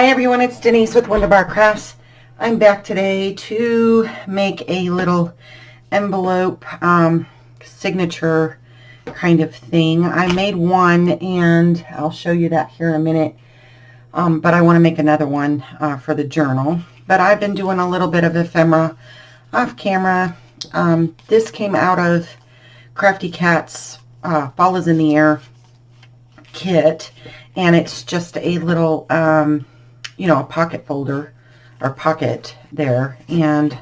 Hi everyone, it's Denise with Wondubar Crafts. I'm back today to make a little envelope signature kind of thing. I made one and I'll show you that here in a minute, but I want to make another one for the journal. But I've been doing a little bit of ephemera off camera. This came out of Crafty Cat's Fall is in the Air kit, and it's just a little you know, a pocket folder or pocket there, and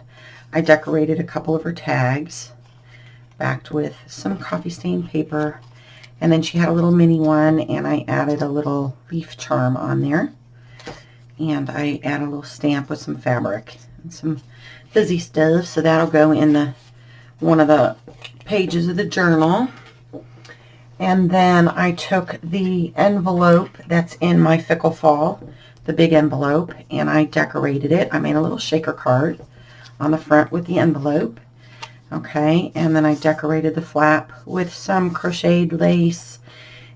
I decorated a couple of her tags backed with some coffee stain paper, and then she had a little mini one and I added a little leaf charm on there, and I added a little stamp with some fabric and some fizzy stuff, so that'll go in the one of the pages of the journal. And then I took the envelope that's in my Fickle Fall, the big envelope, and I decorated it. I made a little shaker card on the front with the envelope. Okay, and then I decorated the flap with some crocheted lace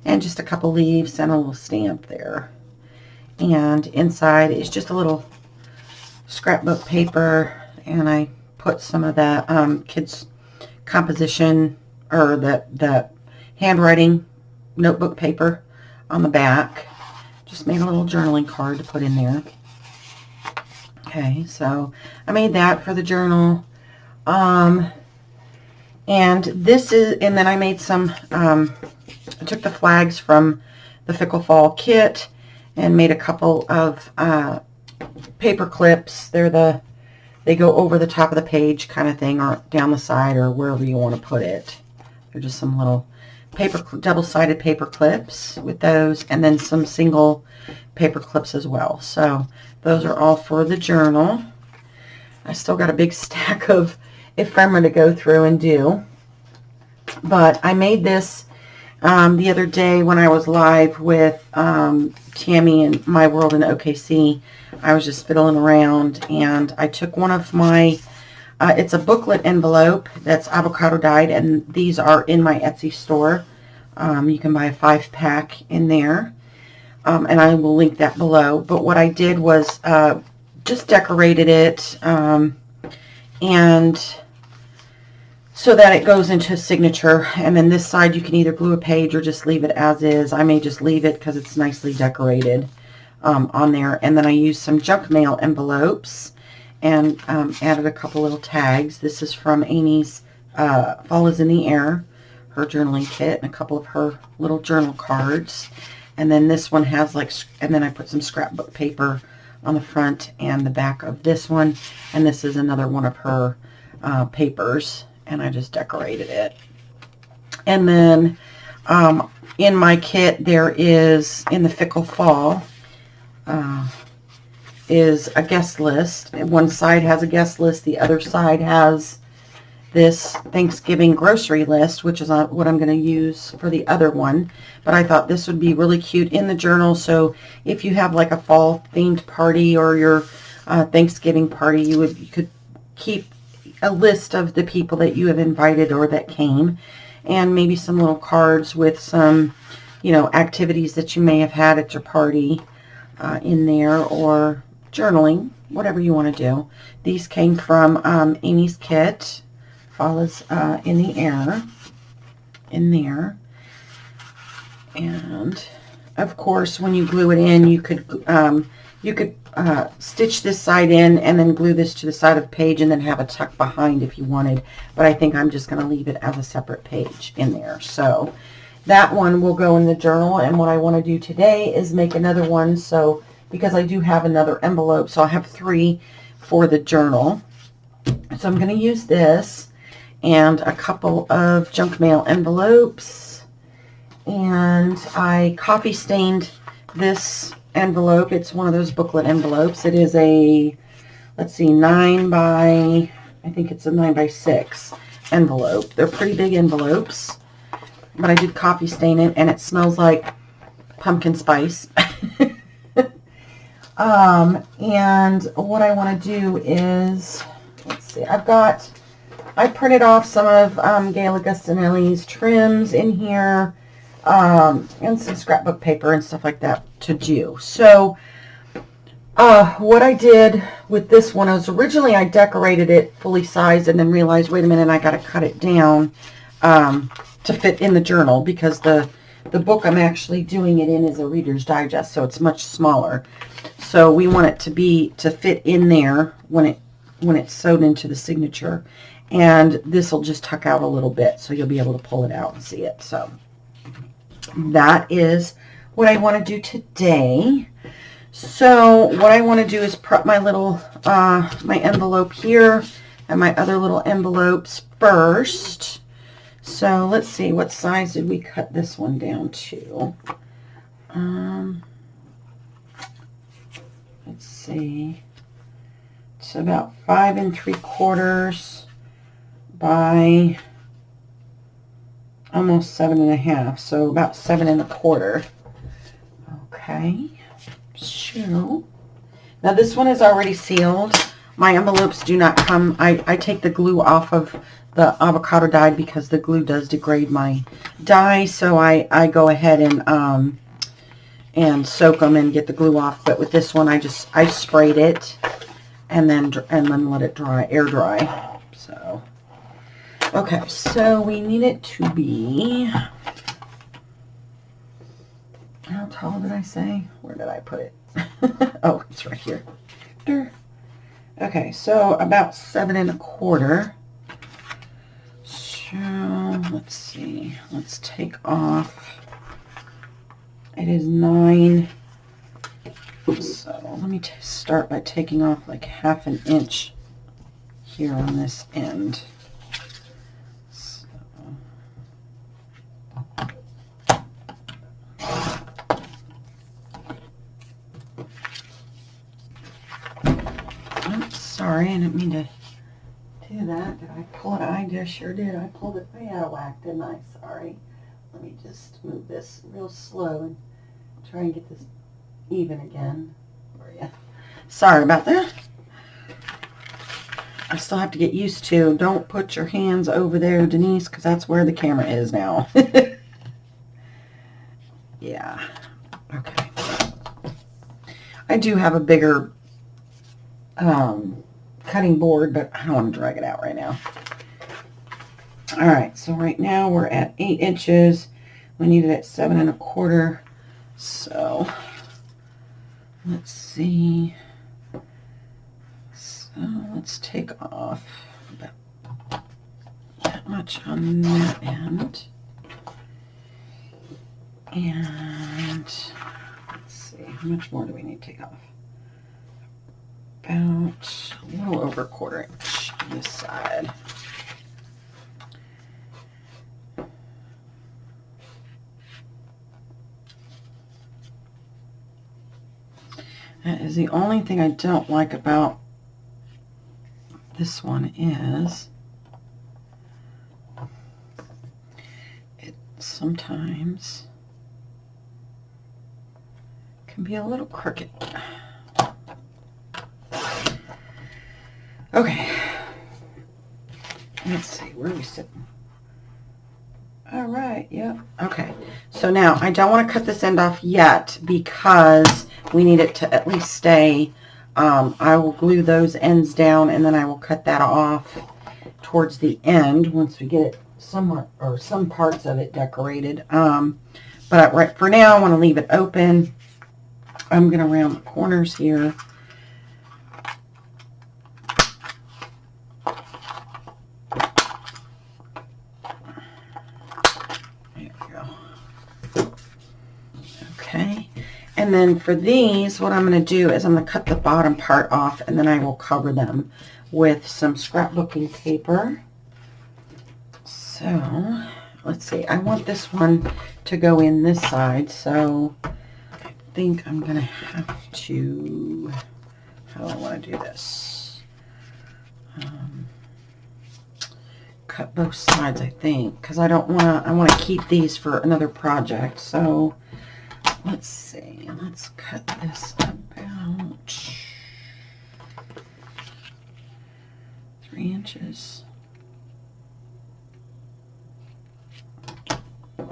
and just a couple leaves and a little stamp there. And inside is just a little scrapbook paper, and I put some of that kids composition or the handwriting notebook paper on the back. Just made a little journaling card to put in there. Okay, so I made that for the journal. And this is, and then I made some, I took the flags from the Fickle Fall kit and made a couple of paper clips. They go over the top of the page kind of thing, or down the side, or wherever you want to put it. They're just some little double-sided paper clips with those, and then some single paper clips as well. So those are all for the journal. I still got a big stack of ephemera to go through and do, but I made this the other day when I was live with Tammy and My World in OKC. I was just fiddling around, and I took one of my it's a booklet envelope that's avocado dyed, and these are in my Etsy store. You can buy a 5-pack in there, and I will link that below. But what I did was just decorated it, and so that it goes into a signature. And then this side you can either glue a page or just leave it as is. I may just leave it because it's nicely decorated on there. And then I used some junk mail envelopes and added a couple little tags. This is from Amy's Fall is in the Air, her journaling kit, and a couple of her little journal cards. And then this one has and then I put some scrapbook paper on the front and the back of this one. And this is another one of her papers, and I just decorated it. And then in my kit there is, in the Fickle Fall, is a guest list. One side has a guest list, the other side has this Thanksgiving grocery list, which is what I'm going to use for the other one. But I thought this would be really cute in the journal, so if you have like a fall themed party or your Thanksgiving party, you could keep a list of the people that you have invited or that came, and maybe some little cards with some, you know, activities that you may have had at your party in there, or journaling, whatever you want to do. These came from Amy's kit, Fall is in the Air, in there. And of course, when you glue it in, you could stitch this side in and then glue this to the side of the page and then have a tuck behind if you wanted. But I think I'm just going to leave it as a separate page in there. So that one will go in the journal. And what I want to do today is make another one. So because I do have another envelope, so I have 3 for the journal. So I'm going to use this and a couple of junk mail envelopes, and I coffee stained this envelope. It's one of those booklet envelopes. It is a, let's see, 9 by, I think it's a 9 by 6 envelope. They're pretty big envelopes, but I did coffee stain it, and it smells like pumpkin spice. And what I want to do is, let's see, I printed off some of Gail Augustinelli's trims in here, and some scrapbook paper and stuff like that to do. So What I did with this one is originally I decorated it fully sized and then realized, wait a minute, I got to cut it down to fit in the journal, because the book I'm actually doing it in is a Reader's Digest, so it's much smaller. So we want it to fit in there when it's sewed into the signature. And this will just tuck out a little bit, so you'll be able to pull it out and see it. So that is what I want to do today. So what I want to do is prep my little, my envelope here and my other little envelopes first. So let's see, what size did we cut this one down to? Let's see, it's about 5 3/4 by almost 7 1/2, so about 7 1/4. Okay. So now this one is already sealed. My envelopes do not come, I take the glue off of the avocado dye because the glue does degrade my dye, so I go ahead and soak them and get the glue off. But with this one I sprayed it and then let it dry, air dry. So okay, so we need it to be, how tall did I say? Where did I put it? Oh, it's right here. Okay, so about 7 1/4. So let's see. Let's take off. It is 9. So let me start by taking off like 1/2 inch here on this end. Sorry, I didn't mean to do that. Did I pull it? I just sure did. I pulled it way out of whack, didn't I? Sorry. Let me just move this real slow and try and get this even again for you. Sorry about that. I still have to get used to, don't put your hands over there, Denise, because that's where the camera is now. Yeah. Okay. I do have a bigger cutting board, but I don't want to drag it out right now. All right, so right now we're at 8 inches. We need it at 7 1/4. So let's see. So let's take off about that much on that end. And let's see, how much more do we need to take off? About a little over 1/4 inch on this side. That is the only thing I don't like about this one is it sometimes can be a little crooked. Okay, let's see, where are we sitting? All right, yep. Okay, so now I don't want to cut this end off yet because we need it to at least stay. I will glue those ends down and then I will cut that off towards the end once we get it somewhat, or some parts of it decorated. But right for now I want to leave it open. I'm going to round the corners here. And then for these, what I'm going to do is I'm going to cut the bottom part off and then I will cover them with some scrapbooking paper. So let's see, I want this one to go in this side, so I think I'm going to have to, how do I want to do this? Cut both sides, I think, because I don't want to, I want to keep these for another project. So let's see, let's cut this about 3 inches. We'll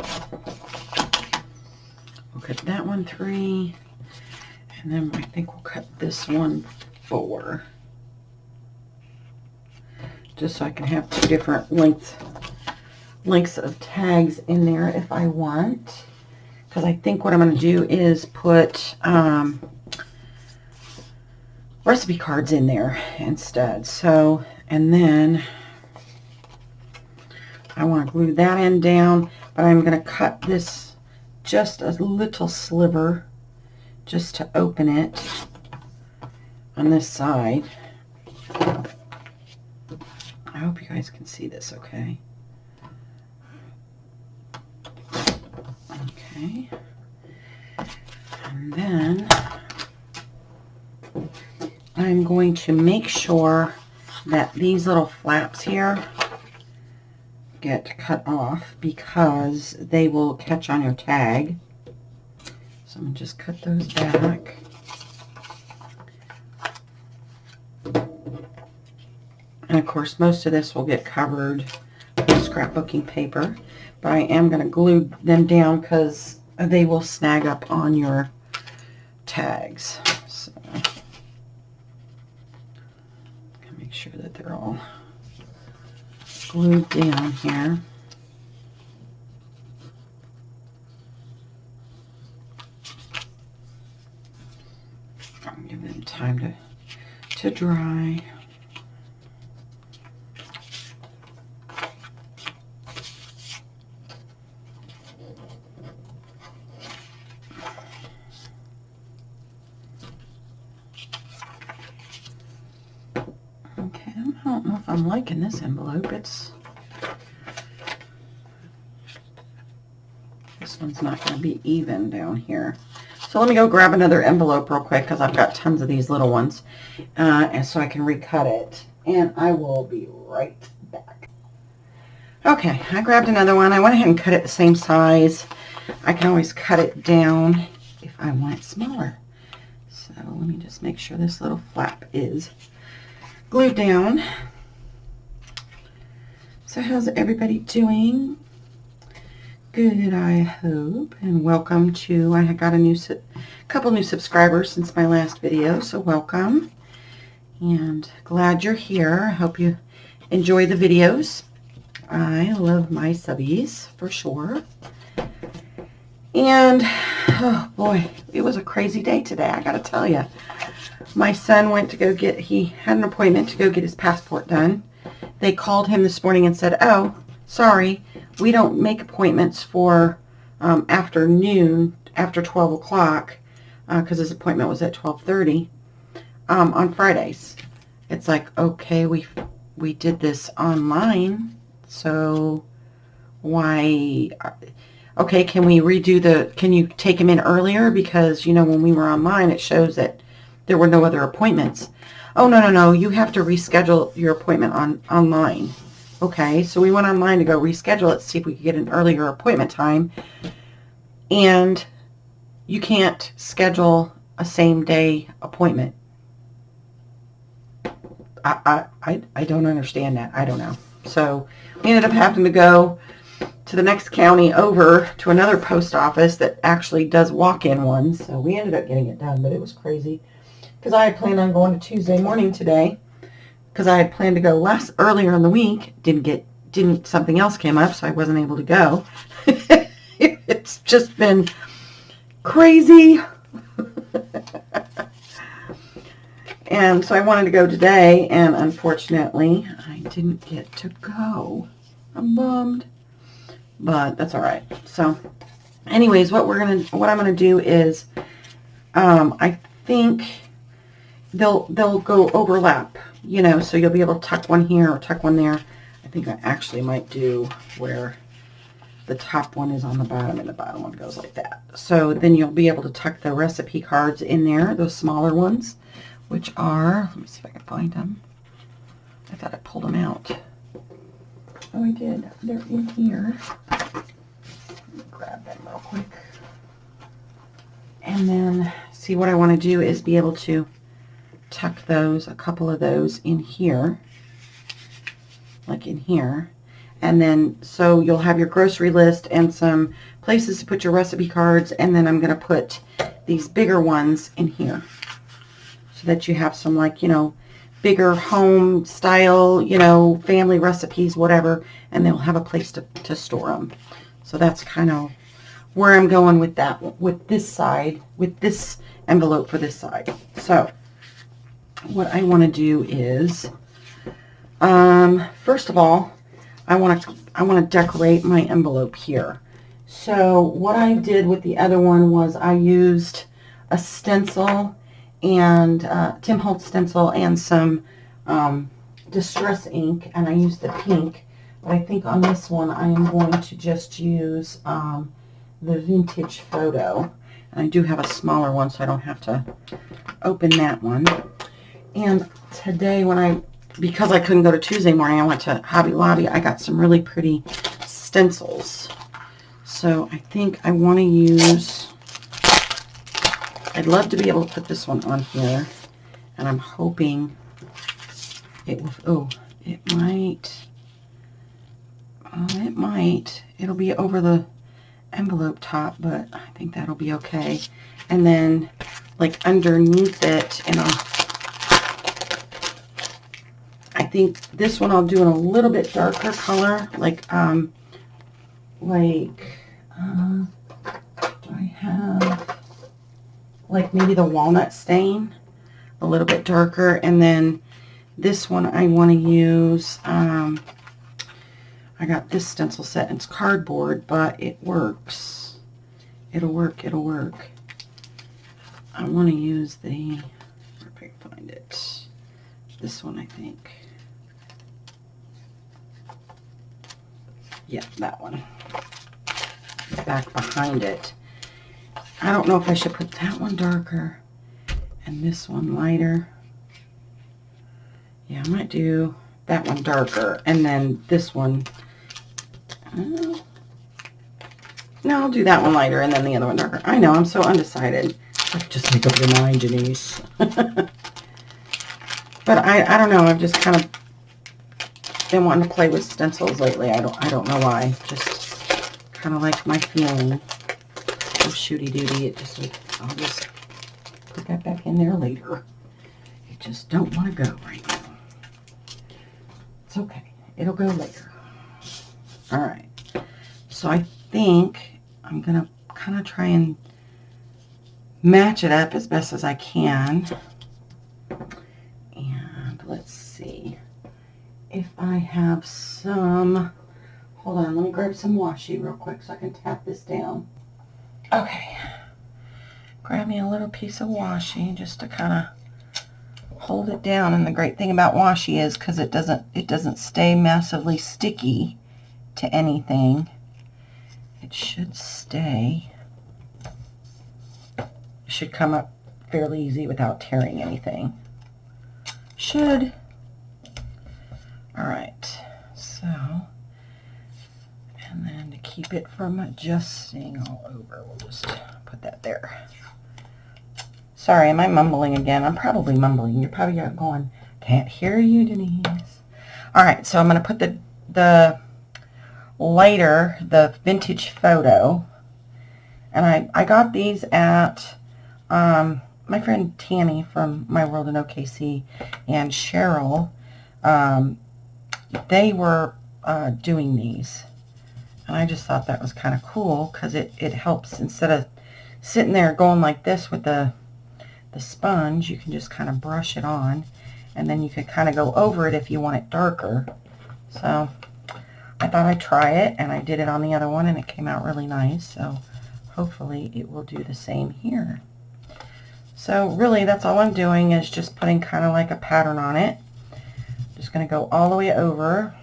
cut that one 3, And then I think we'll cut this one 4. Just so I can have 2 different lengths of tags in there if I want. Because I think what I'm going to do is put recipe cards in there instead. So, and then I want to glue that end down, but I'm going to cut this just a little sliver just to open it on this side. I hope you guys can see this okay. Okay. And then I'm going to make sure that these little flaps here get cut off because they will catch on your tag. So I'm going to just cut those back. And of course most of this will get covered with scrapbooking paper, but I am going to glue them down because they will snag up on your tags. So make sure that they're all glued down here. I'll give them time to dry. I don't know if I'm liking this envelope. This one's not going to be even down here. So let me go grab another envelope real quick because I've got tons of these little ones. And so I can recut it. And I will be right back. Okay, I grabbed another one. I went ahead and cut it the same size. I can always cut it down if I want it smaller. So let me just make sure this little flap is glued down. So how's everybody doing? Good, I hope. And welcome to, I got a couple new subscribers since my last video, so welcome. And glad you're here. I hope you enjoy the videos. I love my subbies for sure. And oh boy, it was a crazy day today, I gotta tell you. My son went to go get, he had an appointment to go get his passport done. They called him this morning and said, oh, sorry, we don't make appointments for afternoon, after 12 o'clock, because his appointment was at 12:30 on Fridays. It's like, okay, we did this online, so why, okay, can we redo can you take him in earlier? Because, you know, when we were online, it shows that there were no other appointments. Oh, no, you have to reschedule your appointment online. Okay, so we went online to go reschedule it to see if we could get an earlier appointment time. And you can't schedule a same-day appointment. I don't understand that. I don't know. So we ended up having to go to the next county over to another post office that actually does walk-in ones. So we ended up getting it done, but it was crazy. Because I had planned on going to Tuesday morning today, because I had planned to go earlier in the week. Something else came up, so I wasn't able to go. It's just been crazy. And so I wanted to go today, and unfortunately, I didn't get to go. I'm bummed, but that's all right. So, anyways, what I'm gonna do is, I think they'll go overlap, you know, so you'll be able to tuck one here or tuck one there. I think I actually might do where the top one is on the bottom and the bottom one goes like that. So then you'll be able to tuck the recipe cards in there, those smaller ones, which are, let me see if I can find them. I thought I pulled them out. Oh, I did. They're in here. Let me grab them real quick. And then, see, what I want to do is be able to tuck a couple of those in here, like in here, and then so you'll have your grocery list and some places to put your recipe cards, and then I'm going to put these bigger ones in here so that you have some, like, you know, bigger home style, you know, family recipes, whatever, and they'll have a place to store them. So that's kind of where I'm going with that, with this side, with this envelope for this side. So what I want to do is, first of all, I want to decorate my envelope here. So what I did with the other one was I used a stencil and Tim Holtz stencil and some distress ink, and I used the pink. But I think on this one I am going to just use the vintage photo. And I do have a smaller one, so I don't have to open that one. And today, because I couldn't go to Tuesday morning, I went to Hobby Lobby. I got some really pretty stencils. So I think I want to use, I'd love to be able to put this one on here. And I'm hoping it will, it might, it'll be over the envelope top, but I think that'll be okay. And then, like, underneath it, and I think this one I'll do in a little bit darker color, like, do I have, like, maybe the walnut stain, a little bit darker. And then this one I want to use, I got this stencil set, and it's cardboard, but it works. It'll work. I want to use the, where if I can find it, this one, I think. Yeah, that one. Back behind it. I don't know if I should put that one darker and this one lighter. Yeah, I might do that one darker, and then this one, no, I'll do that one lighter and then the other one darker. I know, I'm so undecided. Just make up your mind, Denise. But I don't know, I've just kind of been wanting to play with stencils lately. I don't know why. Just kind of like my feeling. Oh, shooty doody. I'll just put that back in there later. I just don't want to go right now. It's okay. It'll go later. All right. So I think I'm going to kind of try and match it up as best as I can. And let's see if I have some, hold on, let me grab some washi real quick so I can tap this down. Okay, grab me a little piece of washi just to kind of hold it down. And the great thing about washi is because it doesn't stay massively sticky to anything. It should stay, it should come up fairly easy without tearing anything. Should. All right, so, and then to keep it from adjusting all over, we'll just put that there. Sorry, am I mumbling again? I'm probably mumbling. You're probably going, can't hear you, Denise. All right, so I'm going to put the lighter, the vintage photo, and I got these at my friend Tammy from My World in OKC and Cheryl. They were doing these, and I just thought that was kind of cool because it helps. Instead of sitting there going like this with the sponge, you can just kind of brush it on, and then you could kind of go over it if you want it darker. So I thought I'd try it, and I did it on the other one, and it came out really nice. So hopefully it will do the same here. So really that's all I'm doing is just putting kind of like a pattern on it. Just going to go all the way over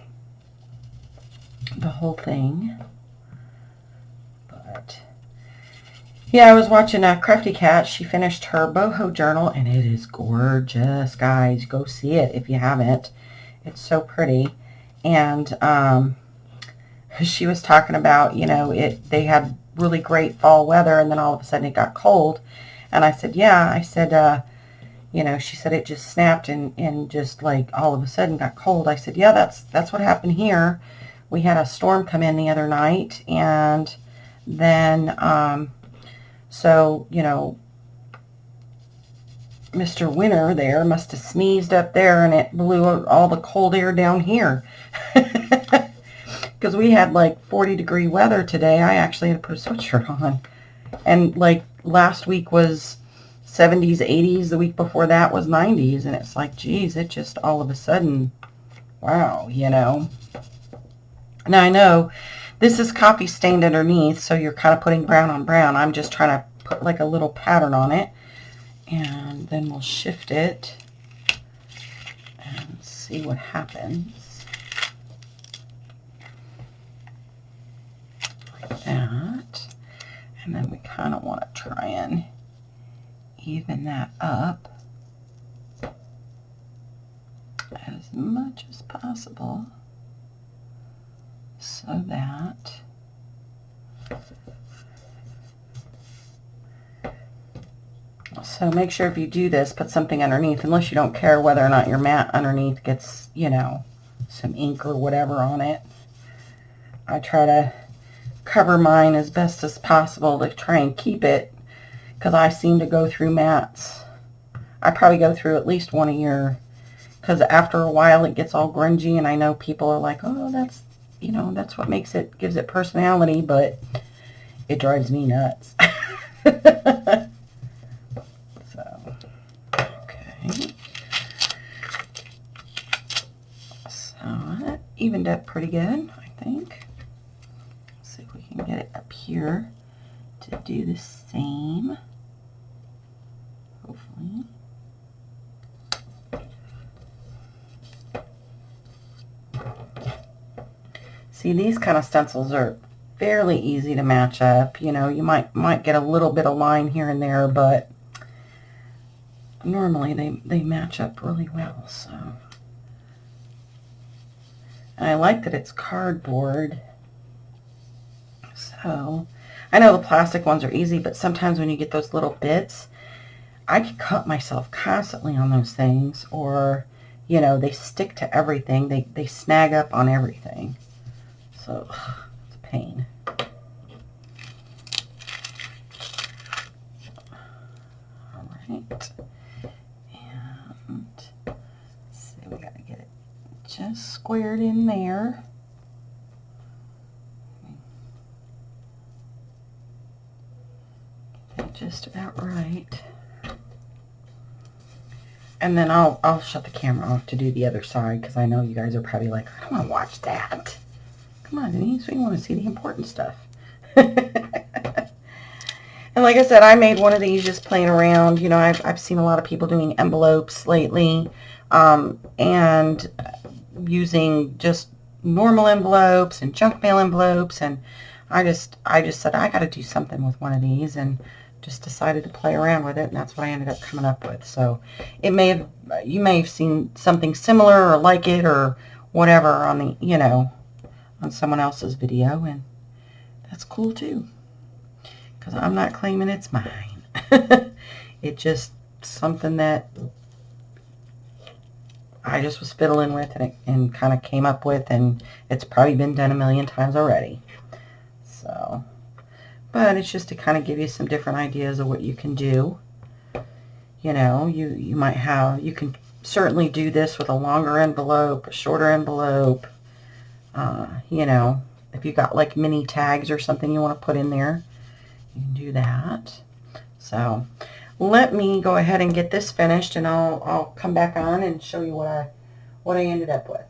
the whole thing. But yeah, I was watching Crafty Cat. She finished her boho journal, and it is gorgeous, guys. Go see it if you haven't. It's so pretty. And she was talking about, you know, they had really great fall weather, and then all of a sudden it got cold. And I said, yeah. I said, you know, she said it just snapped and just like all of a sudden got cold. I said, yeah, that's what happened here. We had a storm come in the other night, and then so, you know, Mr. Winter there must have sneezed up there and it blew all the cold air down here. Because we had like 40-degree weather today. I actually had to put a sweatshirt on. And like last week was 70s, 80s. The week before that was 90s. And it's like, geez, it just all of a sudden, wow, you know. Now I know this is coffee stained underneath, so you're kind of putting brown on brown. I'm just trying to put like a little pattern on it. And then we'll shift it and see what happens. Like that. And then we kind of want to try and even that up as much as possible so that make sure if you do this, put something underneath, unless you don't care whether or not your mat underneath gets, you know, some ink or whatever on it. I try to cover mine as best as possible to try and keep it, because I seem to go through mats. I probably go through at least one a year, because after a while it gets all grungy, and I know people are like, oh, that's, you know, that's what makes it, gives it personality, but it drives me nuts. So, okay. So that evened up pretty good, I think. Let's see if we can get it up here to do the same. Hopefully. See, these kind of stencils are fairly easy to match up. You know, you might get a little bit of line here and there, but normally they match up really well. So, and I like that it's cardboard. So, I know the plastic ones are easy, but sometimes when you get those little bits, I can cut myself constantly on those things, or, you know, they stick to everything. They snag up on everything. So, it's a pain. All right. And let's see, we got to get it just squared in there. Get that just about right. And then I'll shut the camera off to do the other side, because I know you guys are probably like, I don't want to watch that. Come on, Denise, we want to see the important stuff. And like I said, I made one of these just playing around. You know, I've seen a lot of people doing envelopes lately, and using just normal envelopes and junk mail envelopes, and I just said I got to do something with one of these, and just decided to play around with it, and that's what I ended up coming up with. So you may have seen something similar or like it or whatever on the, you know, on someone else's video, and that's cool too, because I'm not claiming it's mine. It's just something that I just was fiddling with and kind of came up with, and it's probably been done a million times already. So, but it's just to kind of give you some different ideas of what you can do. You know, you might have, you can certainly do this with a longer envelope, a shorter envelope. You know, if you got like mini tags or something you want to put in there, you can do that. So let me go ahead and get this finished, and I'll come back on and show you what I ended up with.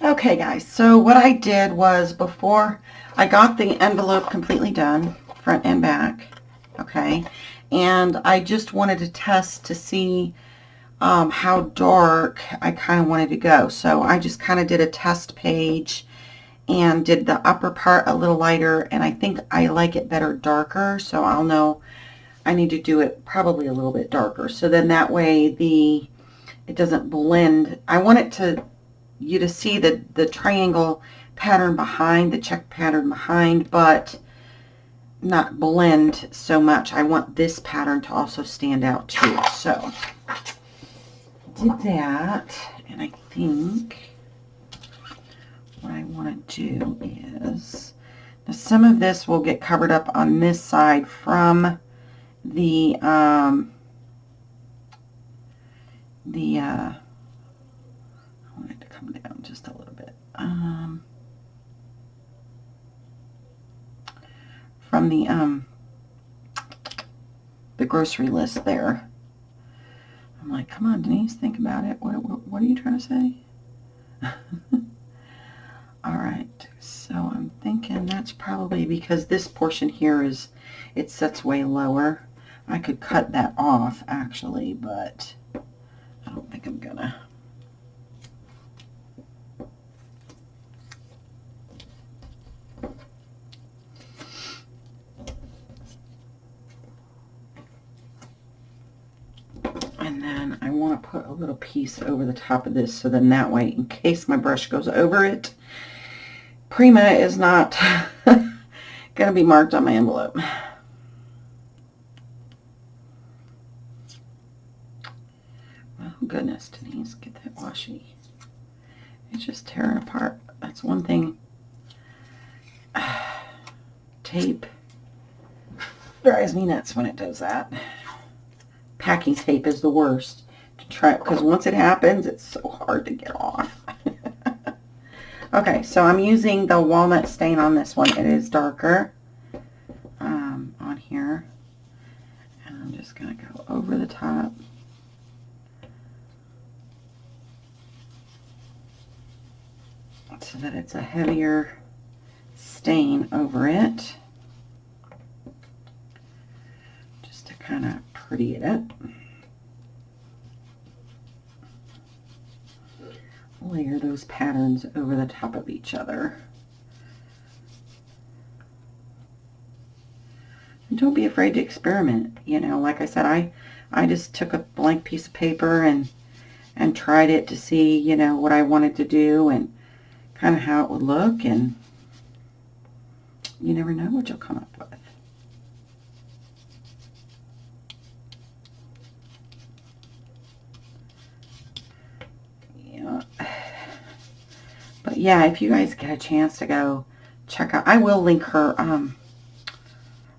Okay guys, so what I did was, before I got the envelope completely done, front and back, okay, and I just wanted to test to see how dark I kind of wanted to go. So I just kind of did a test page and did the upper part a little lighter, and I think I like it better darker, so I'll know I need to do it probably a little bit darker, so then that way it doesn't blend. I want it you to see the triangle pattern behind, the check pattern behind, but not blend so much. I want this pattern to also stand out too. So did that, and I think what I want to do is, now some of this will get covered up on this side from the the, I want it to come down just a little bit. From the grocery list there. I'm like, come on, Denise, think about it. What are you trying to say? All right, so I'm thinking that's probably because this portion here is, it sets way lower. I could cut that off actually, but I don't think I'm gonna. And then I want to put a little piece over the top of this, so then that way, in case my brush goes over it, Prima is not going to be marked on my envelope. Oh goodness, Denise, get that washi. It's just tearing apart. That's one thing. Tape drives me nuts when it does that. Packing tape is the worst to try, because once it happens, it's so hard to get off. Okay, so I'm using the walnut stain on this one. It is darker on here. And I'm just going to go over the top. So that it's a heavier stain over it. Just to kind of pretty it up. Layer those patterns over the top of each other. And don't be afraid to experiment. You know, like I said, I just took a blank piece of paper and tried it to see, you know, what I wanted to do and kind of how it would look, and you never know what you'll come up with. But yeah, if you guys get a chance to go check out, I will link her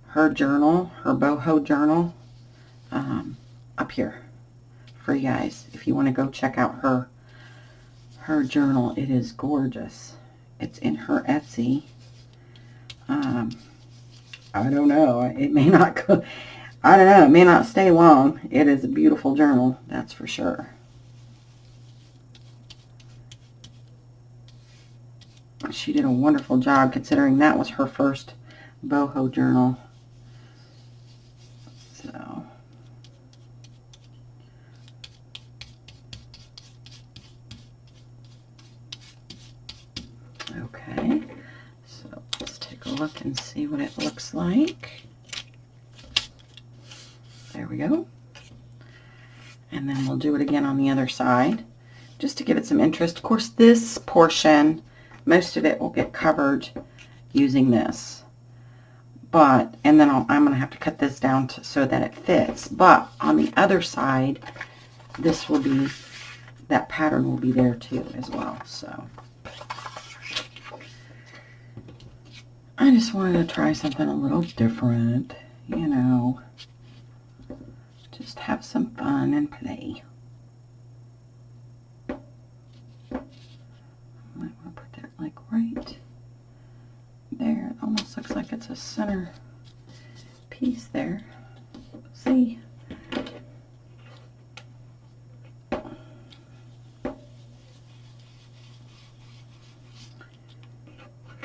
her journal, her boho journal, up here for you guys. If you want to go check out her journal, it is gorgeous. It's in her Etsy. I don't know. It may not go. I don't know. It may not stay long. It is a beautiful journal, that's for sure. She did a wonderful job considering that was her first boho journal. So, okay, so let's take a look and see what it looks like. There we go. And then we'll do it again on the other side, just to give it some interest. Of course, this portion, most of it will get covered using this. But, and then I'm going to have to cut this down so that it fits. But on the other side, this will be, that pattern will be there too as well. So, I just wanted to try something a little different, you know. Just have some fun and play. I might want to put that like right there. It almost looks like it's a center piece there. See?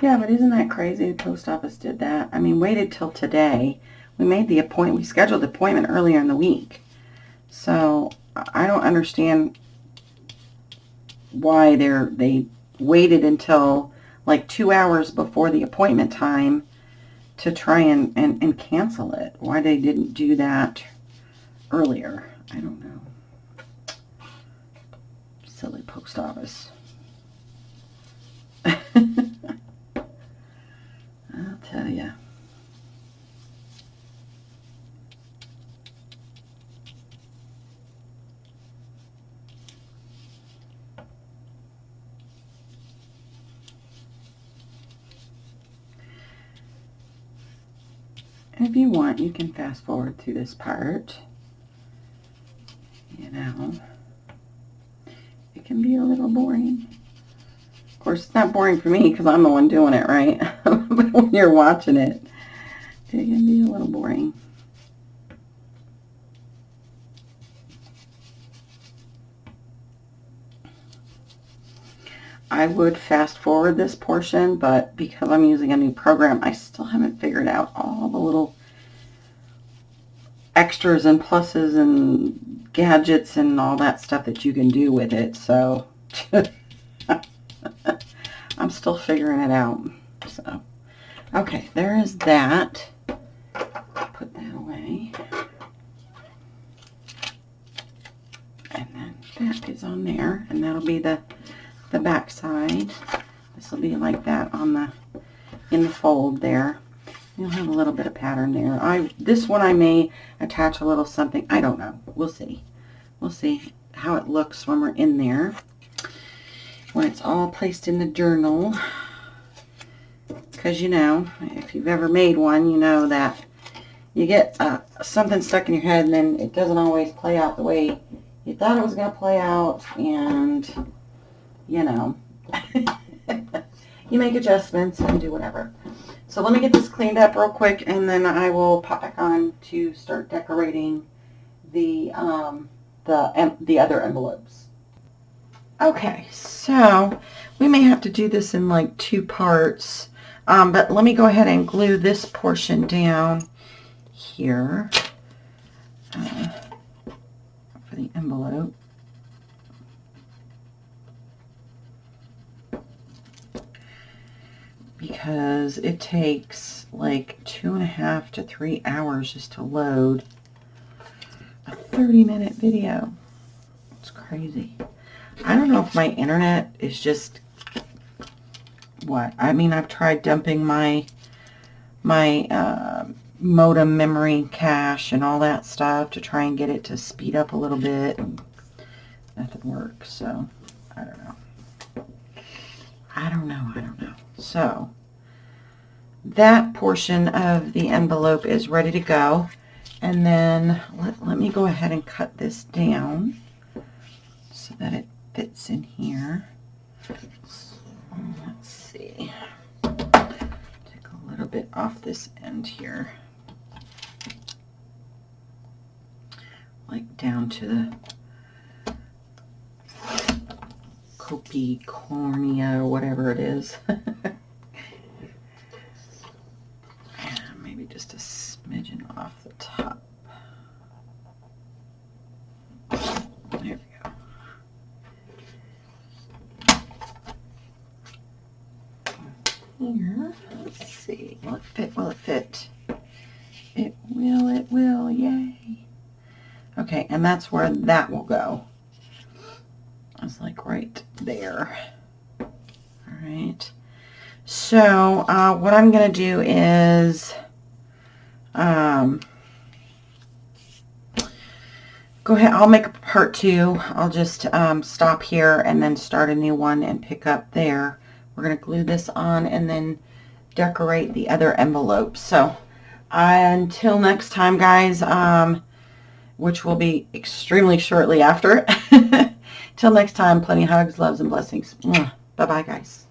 Yeah, but isn't that crazy? The post office did that. I mean, waited till today. We made the appointment. We scheduled the appointment earlier in the week. So I don't understand why they waited until like 2 hours before the appointment time to try and cancel it. Why they didn't do that earlier, I don't know. Silly post office. I'll tell you. And if you want, you can fast forward through this part, you know. It can be a little boring. Of course, it's not boring for me because I'm the one doing it, right? But when you're watching it, it can be a little boring. I would fast forward this portion, but because I'm using a new program, I still haven't figured out all the little extras and pluses and gadgets and all that stuff that you can do with it. So I'm still figuring it out. So, okay, there is that. Put that away. And then that is on there, and that'll be the back side. This will be like that on the in the fold there. You'll have a little bit of pattern there. This one I may attach a little something. I don't know. We'll see. We'll see how it looks when we're in there. When it's all placed in the journal. Because, you know, if you've ever made one, you know that you get something stuck in your head and then it doesn't always play out the way you thought it was going to play out, and, you know, you make adjustments and do whatever. So let me get this cleaned up real quick, and then I will pop back on to start decorating the other envelopes. Okay, so we may have to do this in like 2 parts, but let me go ahead and glue this portion down here for the envelope. Because it takes like 2.5 to 3 hours just to load a 30-minute video. It's crazy. I don't know if my internet is just what. I mean, I've tried dumping my modem memory cache and all that stuff to try and get it to speed up a little bit, and nothing works. So I don't know. I don't know. So that portion of the envelope is ready to go. And then let me go ahead and cut this down so that it fits in here. So, let's see. Take a little bit off this end here. Like down to the cornea or whatever it is. Maybe just a smidgen off the top. There we go. Here, let's see. Will it fit? Will it fit? It will, yay. Okay, and that's where that will go. It's like right there. All right. So what I'm going to do is go ahead. I'll make a part 2. I'll just stop here and then start a new one and pick up there. We're going to glue this on and then decorate the other envelopes. So until next time, guys, which will be extremely shortly after. Till next time, plenty of hugs, loves, and blessings. Bye-bye, guys.